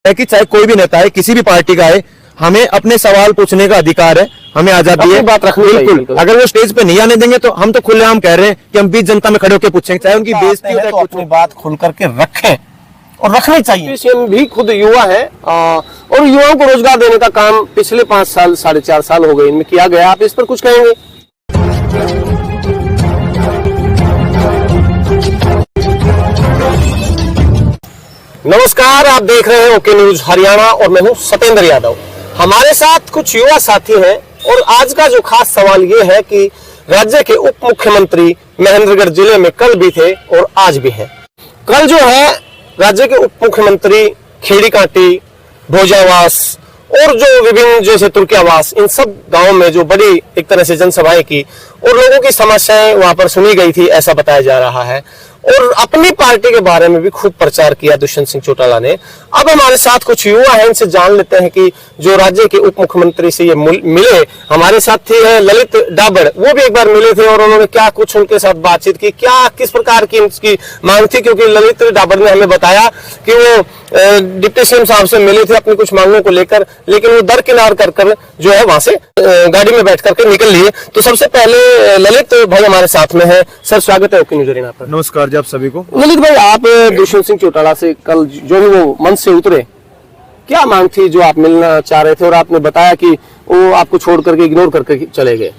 है कि चाहे कोई भी नेता है, किसी भी पार्टी का है, हमें अपने सवाल पूछने का अधिकार है, हमें आजादी है, बात रखनी चाहिए। बिल्कुल। अगर वो स्टेज पे नहीं आने देंगे तो हम तो खुलेआम कह रहे हैं कि हम बीच जनता में खड़े होकर पूछेंगे, चाहे उनकी बेइज्जती हो, तो अपनी बात खुल करके रखें और रखनी चाहिए। सीएम भी खुद युवा है और युवाओं को रोजगार देने का काम पिछले 5 साल 4.5 साल हो गए इनमें किया गया। आप इस पर कुछ कहेंगे? नमस्कार, आप देख रहे हैं ओके न्यूज हरियाणा और मैं हूं सतेंद्र यादव। हमारे साथ कुछ युवा साथी हैं और आज का जो खास सवाल ये है कि राज्य के उप मुख्यमंत्री महेंद्रगढ़ जिले में कल भी थे और आज भी हैं। कल जो है राज्य के उप मुख्यमंत्री खेड़ी कांटी, भोजावास और जो विभिन्न जैसे तुर्कियावास, इन सब गांवों में जो बड़ी एक तरह से जनसभाएं की और लोगों की समस्याएं वहां पर सुनी गई थी, ऐसा बताया जा रहा है। और अपनी पार्टी के बारे में भी खूब प्रचार किया दुष्यंत सिंह चौटाला ने। अब हमारे साथ कुछ युवा हैं, इनसे जान लेते हैं कि जो राज्य के उप मुख्यमंत्री से ये मिले। हमारे साथ थे ललित डाबड़, वो भी एक बार मिले थे और उन्होंने क्या कुछ उनके साथ बातचीत की, क्या किस प्रकार की उनकी मांग थी, क्योंकि ललित डाबड़ ने हमें बताया कि वो डिप्टी सीएम साहब से मिले थे अपनी कुछ मांगों को लेकर, लेकिन वो दरकिनार कर जो है वहां से गाड़ी में बैठ करके निकल लिए। तो सबसे पहले ललित भाई हमारे साथ में है। सर, स्वागत है ओके न्यूज हरियाणा पर। नमस्कार जी आप सभी को। ललित भाई, आप दुष्यंत सिंह चौटाला से कल जो भी वो मंच से उतरे, क्या मांग थी जो आप मिलना चाह रहे थे और आपने बताया कि वो आपको छोड़ करके इग्नोर करके चले गए?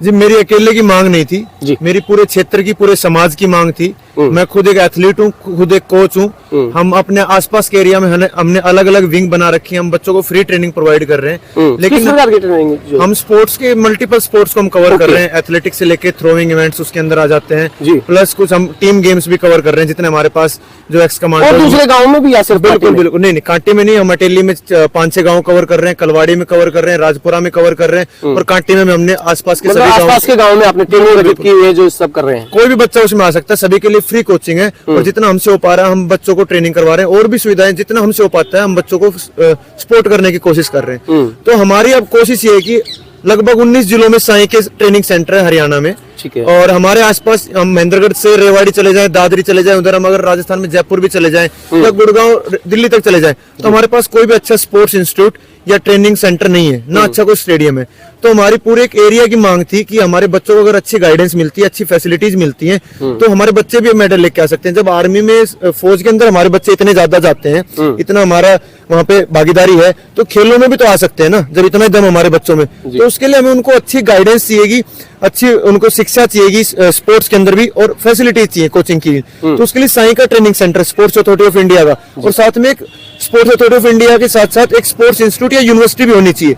जी, मेरी अकेले की मांग नहीं थी जी, मेरी पूरे क्षेत्र की, पूरे समाज की मांग थी। मैं खुद एक एथलीट हूँ, खुद एक कोच हूँ। हम अपने आसपास के एरिया में हमने अलग अलग विंग बना रखी है। हम बच्चों को फ्री ट्रेनिंग प्रोवाइड कर रहे हैं। लेकिन किस प्रकार की ट्रेनिंग? हम स्पोर्ट्स के मल्टीपल स्पोर्ट्स को हम कवर कर रहे हैं। एथलेटिक्स से लेके थ्रोइंग इवेंट्स उसके अंदर आ जाते हैं। प्लस कुछ हम टीम गेम्स भी कवर कर रहे हैं, जितने हमारे पास जो एक्स कमांडर। दूसरे गाँव में भी? बिल्कुल बिल्कुल नहीं, कांटी में नहीं, हम अटेली में 5-6 गाँव कवर कर रहे हैं, कलवाड़ी में कवर कर रहे हैं, राजपुरा में कवर कर रहे हैं और कांटी में हमने आसपास के सभी गाँव में अपने टीम गठित की है जो सब कर रहे हैं। कोई भी बच्चा उसमें आ सकता है, सभी के लिए फ्री कोचिंग है और जितना हमसे हो पा रहा है हम बच्चों को ट्रेनिंग करवा रहे हैं। और भी सुविधाएं जितना हमसे हो पाता है हम बच्चों को सपोर्ट करने की कोशिश कर रहे हैं। तो हमारी अब कोशिश ये है कि लगभग 19 जिलों में साई के ट्रेनिंग सेंटर है हरियाणा में। ठीक है। और हमारे आसपास हम महेंद्रगढ़ से रेवाड़ी चले जाएं, दादरी चले जाएं, उधर हम अगर राजस्थान में जयपुर भी चले जाएं या गुड़गांव दिल्ली तक चले जाएं, तो हमारे पास कोई भी अच्छा स्पोर्ट्स इंस्टीट्यूट या ट्रेनिंग सेंटर नहीं है, ना अच्छा कोई स्टेडियम है। तो हमारी पूरे एक एरिया की मांग थी कि हमारे बच्चों को अगर अच्छी गाइडेंस मिलती है, अच्छी फैसिलिटीज मिलती हैं, तो हमारे बच्चे भी मेडल लेके आ सकते हैं। जब आर्मी में, फौज के अंदर हमारे बच्चे इतने ज्यादा जाते हैं, इतना हमारा वहाँ पे भागीदारी है, तो खेलों में भी तो आ सकते हैं ना, जब इतना दम हमारे बच्चों में। तो उसके लिए हमें उनको अच्छी गाइडेंस चाहिएगी, अच्छी उनको शिक्षा चाहिएगी स्पोर्ट्स के अंदर भी, और फैसिलिटीज चाहिए कोचिंग की। तो उसके लिए साई का training centre, sports authority of India का, और साथ में एक स्पोर्ट्स अथॉरिटी ऑफ इंडिया के साथ साथ एक स्पोर्ट्स इंस्टीट्यूट या यूनिवर्सिटी भी होनी चाहिए,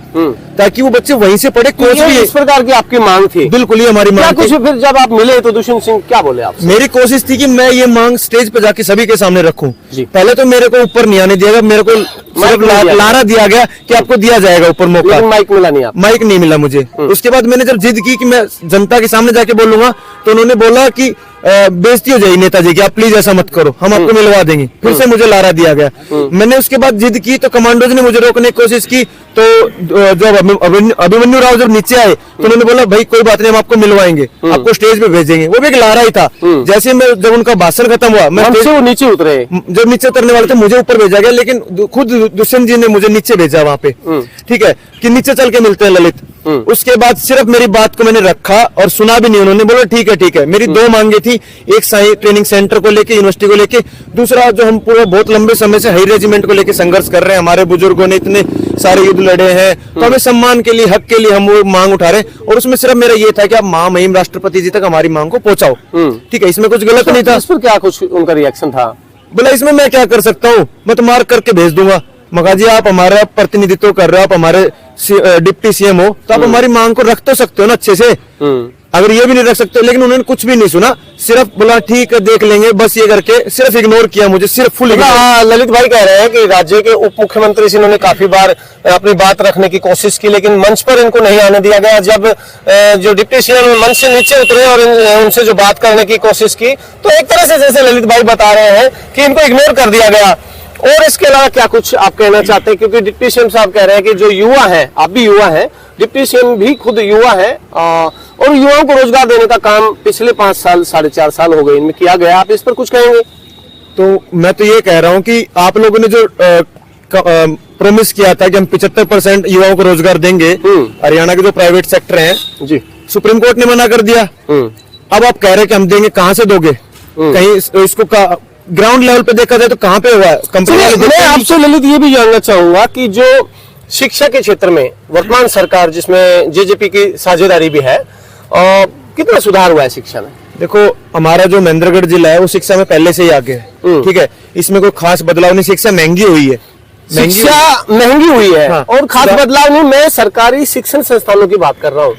ताकि वो बच्चे वहीं से पढ़े। कोच भी इस प्रकार की आपकी मांग थी? बिल्कुल, ये हमारी मांग थी। फिर जब आप मिले तो दुष्यंत सिंह क्या बोले आप? मेरी कोशिश थी कि मैं ये मांग स्टेज पे जाके सभी के सामने रखूं। पहले तो मेरे को ऊपर नहीं आने दिया गया, मेरे को लारा दिया गया कि आपको दिया जाएगा ऊपर मौका। माइक मिला नहीं? आप माइक नहीं मिला मुझे। उसके बाद मैंने जब जिद की कि मैं जनता के सामने जाके बोलूंगा, तो उन्होंने बोला कि बेइज्जती हो जाएगी नेताजी की, आप प्लीज ऐसा मत करो, हम आपको मिलवा देंगे। फिर से मुझे लारा दिया गया। मैंने उसके बाद जिद की तो कमांडोज ने मुझे रोकने की कोशिश की। तो जब अभिमन्यु राव जब नीचे आए तो उन्होंने बोला भाई कोई बात नहीं, हम आपको मिलवाएंगे, आपको स्टेज पे भेजेंगे। वो भी एक लारा ही था। जैसे मैं जब उनका भाषण खत्म हुआ, मैं नीचे उतरे, जब नीचे उतरने वाले थे मुझे ऊपर भेजा गया, लेकिन खुद दुष्यंत जी ने मुझे नीचे भेजा वहां पे। ठीक है कि नीचे चल के मिलते हैं ललित। उसके बाद सिर्फ मेरी बात को मैंने रखा और सुना भी नहीं। उन्होंने बोला ठीक है ठीक है। मेरी 2 मांगे थी, एक साई ट्रेनिंग सेंटर को लेके, यूनिवर्सिटी को लेके, दूसरा जो हम पूरा बहुत लंबे समय से हाई रेजिमेंट को लेके संघर्ष कर रहे हैं, हमारे बुजुर्गों ने इतने सारे युद्ध लड़े हैं, तो हमें सम्मान के लिए, हक के लिए हम वो मांग उठा रहे हैं। और उसमें सिर्फ मेरा ये था कि आप महामहिम राष्ट्रपति जी तक हमारी मांग को पहुंचाओ। ठीक है, इसमें कुछ गलत नहीं था। इस पर क्या कुछ उनका रिएक्शन था? बोला इसमें मैं क्या कर सकता हूँ, मैं तो मार्क करके भेज दूंगा। मगा जी आप हमारा प्रतिनिधित्व कर रहे हो, आप हमारे डिप्टी सीएम हो, तो आप हमारी मांग को रख तो सकते हो ना अच्छे से। अगर ये भी नहीं रख सकते, लेकिन उन्होंने कुछ भी नहीं सुना, सिर्फ बोला ठीक है देख लेंगे, बस ये करके सिर्फ इग्नोर किया मुझे, सिर्फ फुल इग्नोर। ललित भाई कह रहे हैं कि राज्य के उप मुख्यमंत्री से इन्होंने काफी बार अपनी बात रखने की कोशिश की, लेकिन मंच पर इनको नहीं आने दिया गया। जब जो डिप्टी सीएम मंच से नीचे उतरे और उनसे जो बात करने की कोशिश की, तो एक तरह से जैसे ललित भाई बता रहे हैं कि इनको इग्नोर कर दिया गया। और इसके अलावा क्या कुछ आप कहना चाहते हैं? क्योंकि डिप्टी सीएम साहब कह रहे हैं कि जो युवा है, आप भी युवा हैं, डिप्टी सीएम भी खुद युवा है और युवाओं को रोजगार देने का काम पिछले 5 साल 4.5 साल हो गए इनमें किया गया। आप इस पर कुछ कहेंगे? तो मैं तो ये कह रहा हूँ कि आप लोगों ने जो प्रॉमिस किया था कि हम 75% युवाओं को रोजगार देंगे, हरियाणा के जो प्राइवेट सेक्टर हैं, जी सुप्रीम कोर्ट ने मना कर दिया। अब आप कह रहे हैं कि हम देंगे, कहाँ से दोगे? कहीं इसको ग्राउंड लेवल पे देखा जाए तो कहाँ पे हुआ है? कंपनी मैं आपसे ललित ये भी जानना चाहूंगा कि जो शिक्षा के क्षेत्र में वर्तमान सरकार जिसमें जेजेपी की साझेदारी भी है, कितना सुधार हुआ है शिक्षा में? देखो, हमारा जो महेंद्रगढ़ जिला है वो शिक्षा में पहले से ही आगे है, ठीक है, इसमें कोई खास बदलाव नहीं। शिक्षा महंगी हुई है, शिक्षा महंगी हुई है, हाँ, और खास बदलाव नहीं। मैं सरकारी शिक्षण संस्थानों की बात कर रहा हूँ,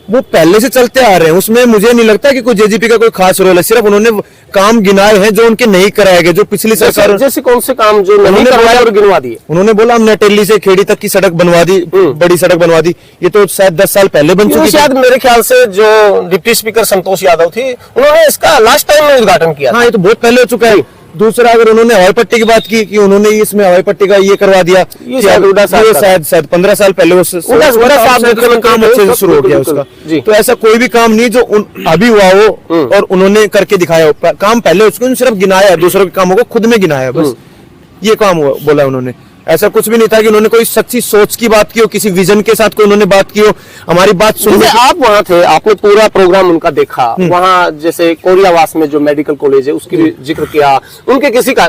वो पहले से चलते आ रहे हैं, उसमें मुझे नहीं लगता कि कोई जेजेपी का कोई खास रोल है। सिर्फ उन्होंने काम गिनाए हैं जो उनके नहीं कराए गए, जो पिछली सरकार। जैसे कौन से काम जो नहीं करवाए और गिनवा दिए? उन्होंने बोला हमने टेली से खेड़ी तक की सड़क बनवा दी, बड़ी सड़क बनवा दी। ये तो शायद 10 साल पहले बन चुकी थी। शायद मेरे ख्याल से जो डिप्टी स्पीकर संतोष यादव थी, उन्होंने इसका लास्ट टाइम में उद्घाटन किया। हाँ, ये तो बहुत पहले हो चुका है। दूसरा, अगर उन्होंने हवाई पट्टी की बात की कि उन्होंने इसमें हवाई पट्टी का ये करवा दिया, ये शायद 15 साल पहले काम अच्छे से शुरू हो गया उसका। तो ऐसा कोई भी काम नहीं जो अभी हुआ हो और उन्होंने करके दिखाया हो। काम पहले उसको सिर्फ गिनाया, दूसरों के कामों को खुद में गिनाया, बस ये काम बोला उन्होंने। ऐसा कुछ भी नहीं था कि उन्होंने कोई सच्ची सोच की बात की हो, किसी विजन के साथ कोई उन्होंने बात की हो, हमारी बात सुनने। आप वहाँ थे, आपने पूरा प्रोग्राम उनका देखा, वहाँ जैसे कोरियावास में जो मेडिकल कॉलेज है उसकी भी जिक्र किया। उनके किसी का,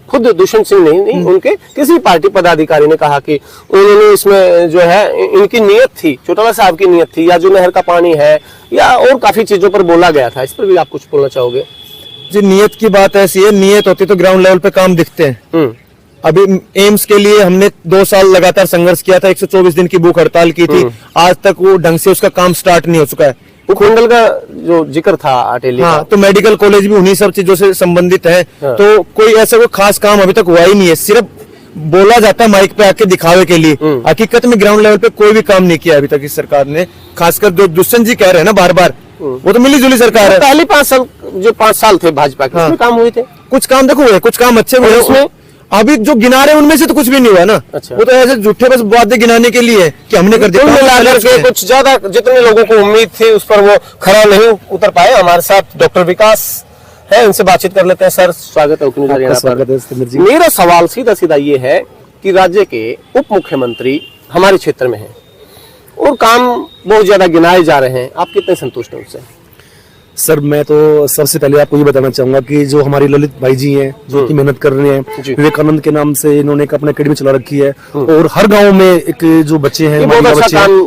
खुद दुष्यंत सिंह नहीं, उनके किसी पार्टी पदाधिकारी ने कहा कि उन्होंने इसमें जो है इनकी नीयत थी, चौटाला साहब की नीयत थी, या जो नहर का पानी है, या और काफी चीजों पर बोला गया था। इस पर भी आप कुछ बोलना चाहोगे? जी, नीयत की बात ऐसी है, नीयत होती तो ग्राउंड लेवल पे काम दिखते हैं। अभी एम्स के लिए हमने 2 साल लगातार संघर्ष किया था, 124 दिन की भूख हड़ताल की थी, आज तक वो ढंग से उसका काम स्टार्ट नहीं हो चुका है। उपमंडल का जो जिक्र था अटेली हाँ, तो मेडिकल कॉलेज भी उन्हीं सब चीजों से संबंधित है। तो कोई ऐसा कोई खास काम अभी तक हुआ ही नहीं है, सिर्फ बोला जाता है माइक पे आके दिखावे के लिए। हकीकत में ग्राउंड लेवल पे कोई भी काम नहीं किया अभी तक इस सरकार ने। खासकर जो दुष्यंत जी कह रहे हैं ना बार बार, वो तो मिली जुली सरकार है। पहले 5 साल थे भाजपा के, उसमें काम हुए थे, कुछ काम देखो हुए, कुछ काम अच्छे हुए उसमें। अभी जो गिना रहे हैं उनमें से तो कुछ भी नहीं हुआ ना। अच्छा। वो तो ऐसे झूठे बस बातें गिनाने के लिए है कि हमने कर दिया। कुछ ज्यादा जितने लोगों को उम्मीद थी उस पर वो खरा नहीं उतर पाए। हमारे साथ डॉक्टर विकास है, इनसे बातचीत कर लेते हैं। सर, स्वागत है ओपन हरियाणा पर। मेरा सवाल सीधा सीधा ये है कि राज्य के उप मुख्यमंत्री हमारे क्षेत्र में है और काम बहुत ज्यादा गिनाए जा रहे हैं, आप कितने संतुष्ट हैं उससे? सर, मैं तो सबसे पहले आपको ये बताना चाहूंगा कि जो हमारे ललित भाई जी हैं, जो कि मेहनत कर रहे हैं, विवेकानंद के नाम से इन्होंने एक अपना एकेडमी चला रखी है, और हर गांव में एक जो बच्चे हैं, बहुत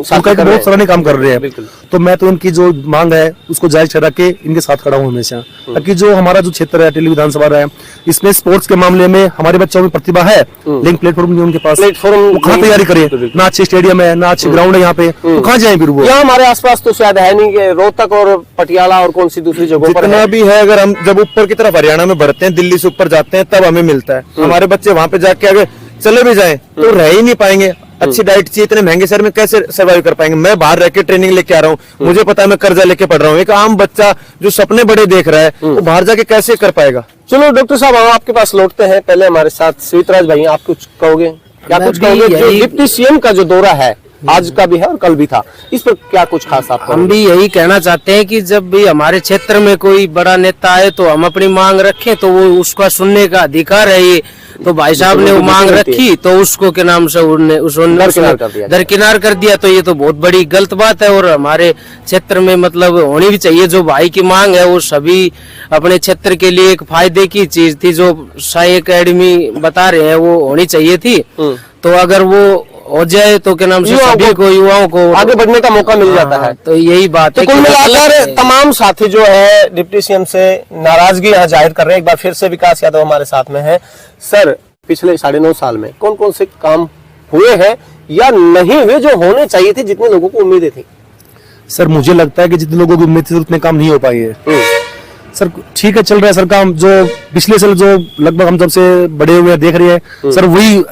सराहनीय काम कर रहे हैं। तो मैं तो इनकी जो मांग है उसको जायज ठहरा के इनके साथ खड़ा हूँ हमेशा। ताकि जो हमारा जो क्षेत्र है, अटेली विधानसभा है, इसमें स्पोर्ट्स के मामले में हमारे बच्चों में प्रतिभा है, लेकिन प्लेटफॉर्म नहीं उनके पास। प्लेटफॉर्म कहाँ तैयारी करें? ना अच्छे स्टेडियम है, ना अच्छे ग्राउंड है यहाँ पे, तो कहाँ जाए फिर वो? यहाँ हमारे आसपास तो शायद है नहीं, रोहतक और पटियाला और कौन सी दूसरी जगहों पर जितना भी है। अगर हम जब ऊपर की तरफ हरियाणा में बढ़ते हैं, दिल्ली से ऊपर जाते हैं, तब हमें मिलता है। हमारे बच्चे वहां पे जाके अगर चले भी जाएं तो रह ही नहीं पाएंगे। अच्छी डाइट चाहिए, इतने महंगे शहर में कैसे सर्वाइव कर पाएंगे? मैं बाहर रह के ट्रेनिंग लेके आ रहा हूँ, मुझे पता है मैं कर्जा लेके पढ़ रहा हूँ। एक आम बच्चा जो सपने बड़े देख रहा है, वो बाहर जाके कैसे कर पाएगा? चलो डॉक्टर साहब, हम आपके पास लौटते हैं। पहले हमारे साथ स्वीतराज भाई, आप कुछ कहोगे? क्या कुछ कहोगे? जो डिप्टी सीएम का जो दौरा है, आज का भी है और कल भी था, इस पर क्या कुछ खास आप? हम भी यही कहना चाहते हैं कि जब भी हमारे क्षेत्र में कोई बड़ा नेता आए तो हम अपनी मांग रखें, तो वो उसका सुनने का अधिकार है। ये तो भाई साहब ने वो मांग रखी तो उसको के नाम से उन्होंने दरकिनार कर दिया, तो ये तो बहुत बड़ी गलत बात है। और हमारे क्षेत्र में मतलब होनी भी चाहिए, जो भाई की मांग है वो सभी अपने क्षेत्र के लिए एक फायदे की चीज थी। जो साई एकेडमी बता रहे हैं वो होनी चाहिए थी, तो अगर वो हो जाए तो क्या नाम से सभी को, युवाओं को आगे बढ़ने का मौका मिल जाता है। तो यही बात है। कुल मिलाकर तमाम साथी जो है डिप्टी सीएम से नाराजगी यहाँ जाहिर कर रहे हैं। एक बार फिर से विकास यादव हमारे साथ में है। सर, पिछले 9.5 साल में कौन कौन से काम हुए हैं या नहीं हुए जो होने चाहिए थे, जितने लोगों को उम्मीदें थी? सर, मुझे लगता है कि जितने लोगों की उम्मीद थी उतने काम नहीं हो पाए हैं। सर, ठीक है, चल रहा है सर काम, जो पिछले साल जो लगभग हम जब से बड़े हुए देख रहे हैं सर, वही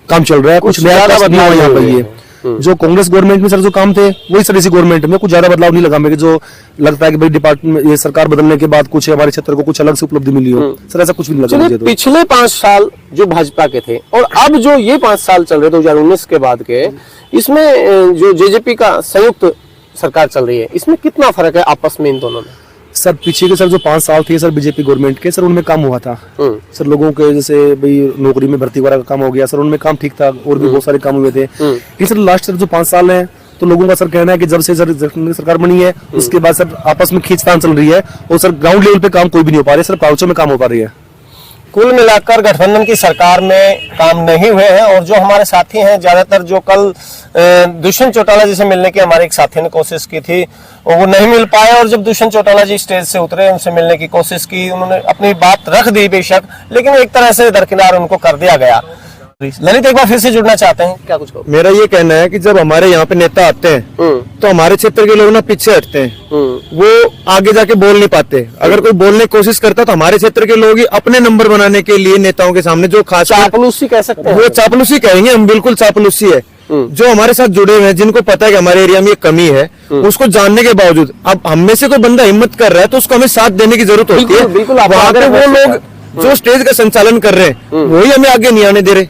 काम चल रहा है। कुछ नया बदलाव है यहाँ पर। ये जो कांग्रेस गवर्नमेंट में सर जो काम थे वही सर इसी गवर्नमेंट में कुछ ज्यादा बदलाव नहीं लगा मेरे, जो लगता है कि भाई डिपार्टमेंट, ये सरकार बदलने के बाद कुछ हमारे क्षेत्र को कुछ अलग से उपलब्धि मिली हो। सर, ऐसा कुछ भी नहीं लगा मुझे। तो पिछले 5 साल जो भाजपा के थे और अब जो ये 5 साल चल रहे 2019 के बाद के, इसमें जो जेजेपी का संयुक्त सरकार चल रही है, इसमें कितना फर्क है आपस में इन दोनों में? सर पीछे के सर जो 5 साल थे सर बीजेपी गवर्नमेंट के, सर उनमें काम हुआ था सर। लोगों के जैसे भाई नौकरी में भर्ती वगैरह का काम हो गया सर, उनमें काम ठीक था, और भी बहुत सारे काम हुए थे। लेकिन सर लास्ट सर जो 5 साल है तो लोगों का सर कहना है कि जब से सर सरकार बनी है उसके बाद सर आपस में खींचतान चल रही है, और सर ग्राउंड लेवल पे काम कोई भी नहीं हो पा रहा है सर, पाउचों में काम हो पा रही है। कुल मिलाकर गठबंधन की सरकार में काम नहीं हुए हैं। और जो हमारे साथी हैं, ज्यादातर जो कल दुष्यंत चौटाला जी से मिलने की हमारे एक साथी ने कोशिश की थी, वो नहीं मिल पाए, और जब दुष्यंत चौटाला जी स्टेज से उतरे, उनसे मिलने की कोशिश की, उन्होंने अपनी बात रख दी बेशक, लेकिन एक तरह से दरकिनार उनको कर दिया गया। ललित एक बार फिर से जुड़ना चाहते हैं, क्या कुछ कहो? मेरा ये कहना है कि जब हमारे यहाँ पे नेता आते हैं तो हमारे क्षेत्र के लोग ना पीछे हटते हैं, वो आगे जाके बोल नहीं पाते। अगर कोई बोलने की कोशिश करता है तो हमारे क्षेत्र के लोग ही अपने नंबर बनाने के लिए नेताओं के सामने जो खास चापलूसी कह सकते हैं, वो चापलूसी कहेंगे हम, बिल्कुल चापलूसी है। जो हमारे साथ जुड़े हुए हैं, जिनको पता है कि हमारे एरिया में ये कमी है, उसको जानने के बावजूद अब हम में से कोई बंदा हिम्मत कर रहा है तो उसको हमें साथ देने की जरूरत होती है। बिल्कुल, वहाँ पे वो लोग जो स्टेज का संचालन कर रहे हैं वही हमें आगे नहीं आने दे रहे।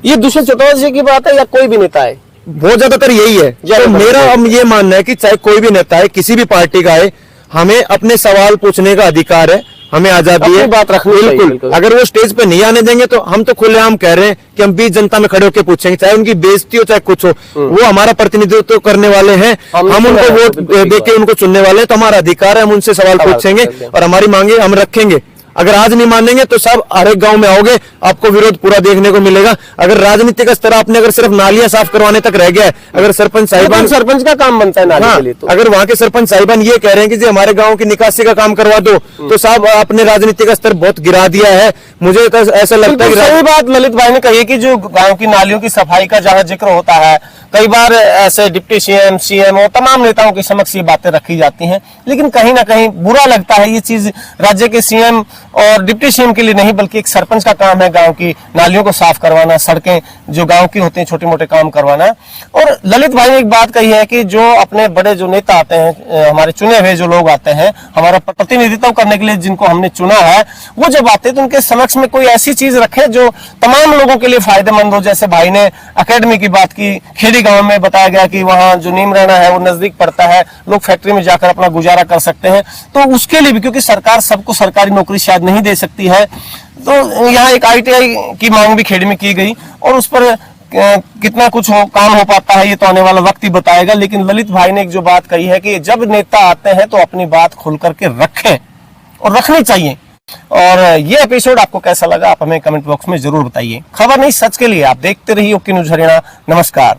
ये दुष्यंत चौटाला जी की बात है या कोई भी नेता है? बहुत ज्यादातर यही है। तो मेरा हम ये मानना है कि चाहे कोई भी नेता है, किसी भी पार्टी का है, हमें अपने सवाल पूछने का अधिकार है, हमें आजादी है, बात रखनी चाहिए। बिल्कुल। अगर वो स्टेज पे नहीं आने देंगे तो हम तो खुलेआम कह रहे हैं कि हम बीच जनता में खड़े होकर पूछेंगे, चाहे उनकी बेइज्जती हो चाहे कुछ हो, वो हमारा प्रतिनिधित्व करने वाले हैं, हम उनको वोट देके उनको चुनने वाले हैं, तो हमारा अधिकार है, हम उनसे सवाल पूछेंगे और हमारी मांगे हम रखेंगे। अगर आज नहीं मानेंगे तो सब हर एक गांव में आओगे, आपको विरोध पूरा देखने को मिलेगा। अगर राजनीतिक स्तर आपने अगर सिर्फ नालियां साफ करवाने तक रह गया है, अगर सरपंच साहिबान, सरपंच का काम बनता है नाली के लिए, तो अगर वहाँ के सरपंच साहिबान ये कह रहे हैं कि जी हमारे गांव की निकासी का काम करवा दो, तो साहब आपने राजनीतिक स्तर बहुत गिरा दिया है। मुझे तो ऐसा लगता है कि सही बात ललित भाई ने कही कि जो गांव की नालियों की सफाई का जहां जिक्र होता है, कई बार ऐसे डिप्टी सीएम, सीएम और तमाम नेताओं के समक्ष ये बातें रखी जाती हैं, लेकिन कहीं ना कहीं बुरा लगता है। ये चीज राज्य के सीएम और डिप्टी सीएम के लिए नहीं, बल्कि एक सरपंच का काम है गांव की नालियों को साफ करवाना, सड़कें जो गांव की होती हैं छोटे मोटे काम करवाना। और ललित भाई ने एक बात कही है कि जो अपने बड़े जो नेता आते हैं, हमारे चुने हुए जो लोग आते हैं, हमारा प्रतिनिधित्व करने के लिए जिनको हमने चुना है, वो जब आते हैं तो उनके समक्ष में कोई ऐसी चीज रखे जो तमाम लोगों के लिए फायदेमंद हो। जैसे भाई ने एकेडमी की बात की, खेड़ी गांव में बताया गया कि वहां जो नीमराना है वो नजदीक पड़ता है, लोग फैक्ट्री में जाकर अपना गुजारा कर सकते हैं। तो उसके लिए भी, क्योंकि सरकार सबको सरकारी नौकरी शायद नहीं दे सकती है, तो यहाँ एक ITI की मांग भी खेड़ी में की गई, और उस पर कितना कुछ काम हो पाता है ये तो आने वाला वक्त ही बताएगा। लेकिन ललित भाई ने एक जो बात कही है कि जब नेता आते हैं तो अपनी बात खुल करके रखें, और रखनी चाहिए। और ये एपिसोड आपको कैसा लगा आप हमें कमेंट बॉक्स में जरूर बताइए। खबर नहीं सच के लिए आप देखते रहिए ओके न्यूज़ हरियाणा। नमस्कार।